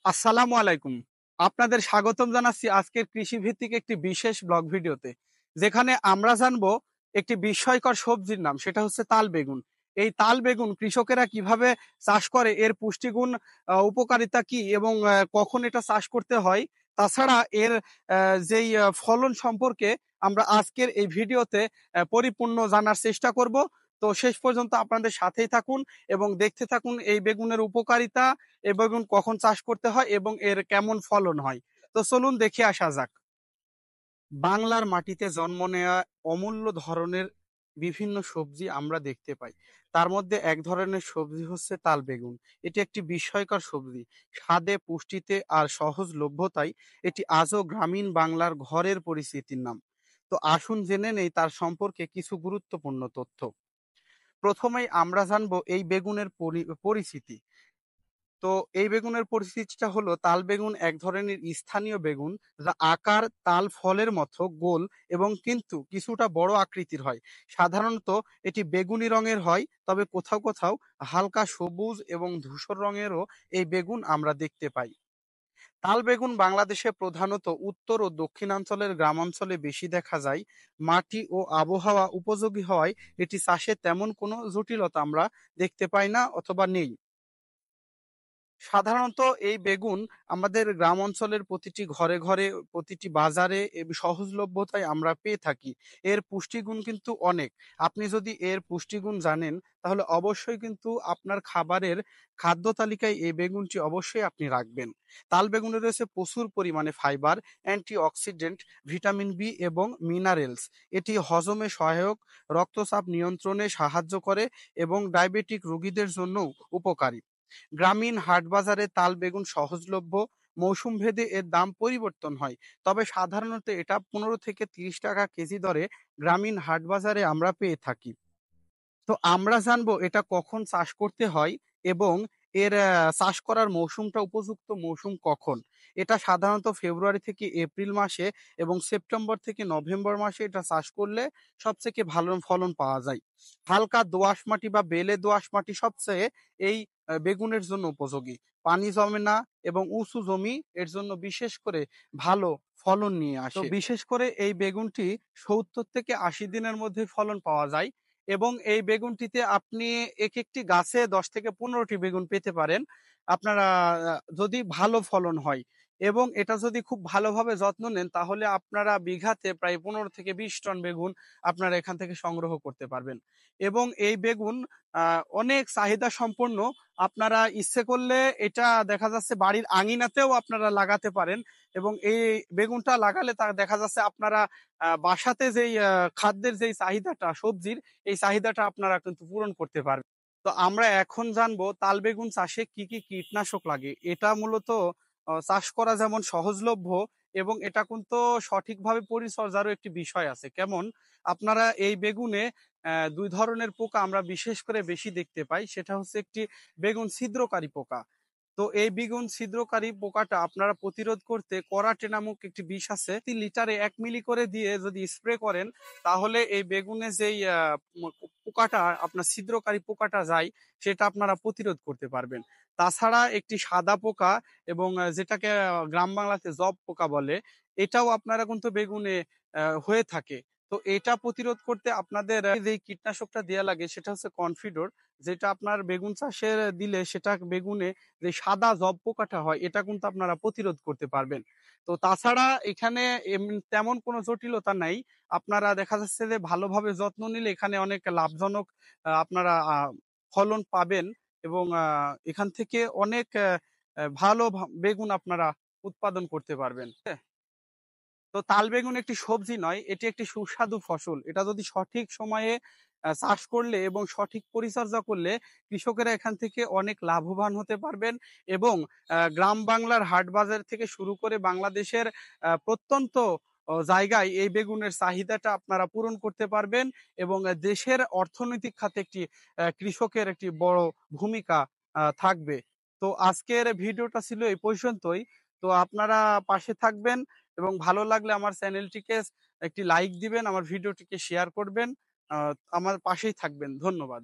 আসসালামু আলাইকুম। আপনাদের স্বাগতম জানাচ্ছি আজকের কৃষিভিত্তিক একটি বিশেষ ব্লগ ভিডিওতে। যেখানে আমরা জানবো একটি বিস্ময়কর সবজির নাম, সেটা হচ্ছে তাল বেগুন। এই তাল বেগুন কৃষকেরা কিভাবে চাষ করে, এর পুষ্টিগুণ, উপকারিতা কি এবং কখন এটা চাষ করতে হয়। তাছাড়া এর যেই ফলন সম্পর্কে আমরা আজকের এই ভিডিওতে পরিপূর্ণ জানার চেষ্টা করব। তো শেষ পর্যন্ত আপনাদের সাথেই থাকুন এবং দেখতে থাকুন এই বেগুনের উপকারিতা, এ বেগুন কখন চাষ করতে হয় এবং এর কেমন ফলন হয়। তো চলুন দেখে আসা যাক। বাংলার মাটিতে জন্ম নেওয়া অমূল্য ধরনের বিভিন্ন সবজি আমরা দেখতে পাই। তার মধ্যে এক ধরনের সবজি হচ্ছে তাল বেগুন। এটি একটি বিস্ময়কর সবজি। স্বাদে, পুষ্টিতে আর সহজলভ্যতায় এটি আজও গ্রামীণ বাংলার ঘরের পরিচিতির নাম। তো আসুন জেনে নেই তার সম্পর্কে কিছু গুরুত্বপূর্ণ তথ্য। প্রথমেই আমরা জানবো এই বেগুনের পরিচিতি। তো এই বেগুনের পরিচিতিটা হলো, তাল বেগুন এক ধরনের স্থানীয় বেগুন যা আকার তাল ফলের মতো গোল এবং কিন্তু কিছুটা বড় আকৃতির হয়। সাধারণত এটি বেগুনি রঙের হয়, তবে কোথাও কোথাও হালকা সবুজ এবং ধূসর রঙেরও এই বেগুন আমরা দেখতে পাই। তাল বেগুন বাংলাদেশে প্রধানত উত্তর ও দক্ষিণাঞ্চলের গ্রামাঞ্চলে বেশি দেখা যায়। মাটি ও আবহাওয়া উপযোগী হওয়ায় এটি চাষে তেমন কোনো জটিলতা আমরা দেখতে পাই না অথবা নেই। সাধারণত এই বেগুন আমাদের গ্রাম অঞ্চলের প্রতিটি ঘরে ঘরে, প্রতিটি বাজারে সহজলভ্যতায় আমরা পেয়ে থাকি। এর পুষ্টিগুণ কিন্তু অনেক। আপনি যদি এর পুষ্টিগুণ জানেন, তাহলে অবশ্যই কিন্তু আপনার খাবারের খাদ্য তালিকায় এই বেগুনটি অবশ্যই আপনি রাখবেন। তাল বেগুনে রয়েছে প্রচুর পরিমাণে ফাইবার, অ্যান্টিঅক্সিডেন্ট, ভিটামিন বি এবং মিনারেলস। এটি হজমে সহায়ক, রক্তচাপ নিয়ন্ত্রণে সাহায্য করে এবং ডায়াবেটিক রোগীদের জন্যও উপকারী। গ্রামীণ হাটবাজারে তাল বেগুন সহজলভ্য। মৌসুম ভেদে এর দাম পরিবর্তন হয়, তবে সাধারণত এটা 15 থেকে 30 টাকা কেজি দরে গ্রামীণ হাটবাজারে আমরা পেয়ে থাকি। তো আমরা জানবো এটা কখন চাষ করতে হয় এবং এর চাষ করার মৌসুমটা, উপযুক্ত মৌসুম কখন। এটা সাধারণত ফেব্রুয়ারি থেকে এপ্রিল মাসে এবং সেপ্টেম্বর থেকে নভেম্বর মাসে এটা চাষ করলে সবথেকে ভালো ফলন পাওয়া যায়। হালকা দোআঁশ মাটি বা বেলে দোআঁশ মাটি সবচেয়ে এই বেগুনের জন্য উপযোগী। পানি জমে না এবং উঁচু জমি এর জন্য বিশেষ করে ভালো ফলন নিয়ে আসে। তো বিশেষ করে এই বেগুনটি ৭০ থেকে ৮০ দিনের মধ্যে ফলন পাওয়া যায় এবং এই বেগুনটিতে আপনি একেকটি গাছে ১০ থেকে ১৫টি বেগুন পেতে পারেন। আপনারা যদি ভালো ফলন হয় এবং এটা যদি খুব ভালোভাবে যত্ন নেন, তাহলে আপনারা বিঘাতে প্রায় ১৫ থেকে ২০ টন বেগুন আপনারা এখান থেকে সংগ্রহ করতে পারবেন। এবং এই বেগুন অনেক চাহিদা সম্পন্ন। আপনারা ইচ্ছে করলে এটা দেখা যাচ্ছে বাড়ির আঙিনাতেও আপনারা লাগাতে পারেন এবং এই বেগুনটা লাগালে তা দেখা যাচ্ছে আপনারা বাসাতে যেই খাদ্যের যেই চাহিদাটা সবজির, এই চাহিদাটা আপনারা কিন্তু পূরণ করতে পারবেন। তো আমরা এখন জানবো তাল বেগুন চাষে কি কি কীটনাশক লাগে। এটা মূলত চাষ করা যেমন সহজলভ্য এবং এটা কিন্তু সঠিকভাবে পরিচর্যারও একটি বিষয় আছে। কেমন? আপনারা এই বেগুনে ২ ধরনের পোকা আমরা বিশেষ করে বেশি দেখতে পাই। সেটা হচ্ছে একটি বেগুন ছিদ্রকারী পোকা। তো এই বেগুন ছিদ্রকারী পোকাটা আপনারা প্রতিরোধ করতে করাটে নামক একটি বিষ আছে। প্রতি লিটারে ১ মিলি করে দিয়ে যদি স্প্রে করেন, তাহলে এই বেগুনে যেই পোকাটা, আপনার ছিদ্রকারী পোকাটা যায়, সেটা আপনারা প্রতিরোধ করতে পারবেন। তাছাড়া একটি সাদা পোকা এবং যেটাকে গ্রাম বাংলাতে জব পোকা বলে, এটাও আপনারা কিন্তু বেগুনে হয়ে থাকে। তো এটা প্রতিরোধ করতে আপনাদের যেই কীটনাশকটা দেয়া লাগে সেটা হচ্ছে কনফিডর, যেটা আপনার বেগুন চাষে দিলে সেটা বেগুনে যে সাদা জব পোকাটা হয়, এটা কিন্তু আপনারা প্রতিরোধ করতে পারবেন। তো তাছাড়া এখানে তেমন কোনো জটিলতা নাই। আপনারা দেখা যাচ্ছে যে ভালোভাবে যত্ন নিলে এখানে অনেক লাভজনক আপনারা ফলন পাবেন এবং এখান থেকে অনেক ভালো বেগুন আপনারা উৎপাদন করতে পারবেন। হ্যাঁ? তো তাল বেগুন একটি সবজি নয়, এটি একটি সুস্বাদু ফসল। এটা যদি সঠিক সময়ে চাষ করলে এবং সঠিক পরিচর্যা করলে কৃষকেরা এখান থেকে অনেক লাভবান হতে পারবেন এবং গ্রাম বাংলার হাট বাজার থেকে শুরু করে বাংলাদেশের প্রত্যন্ত জায়গায় এই বেগুনের চাহিদাটা আপনারা পূরণ করতে পারবেন এবং দেশের অর্থনৈতিক খাতে একটি কৃষকের একটি বড় ভূমিকা থাকবে। তো আজকের ভিডিওটা ছিল এই পর্যন্তই। তো আপনারা পাশে থাকবেন এবং ভালো লাগলে আমার চ্যানেলটিকে একটি লাইক দিবেন, আমার ভিডিওটিকে শেয়ার করবেন। আমার পাশেই থাকবেন। ধন্যবাদ।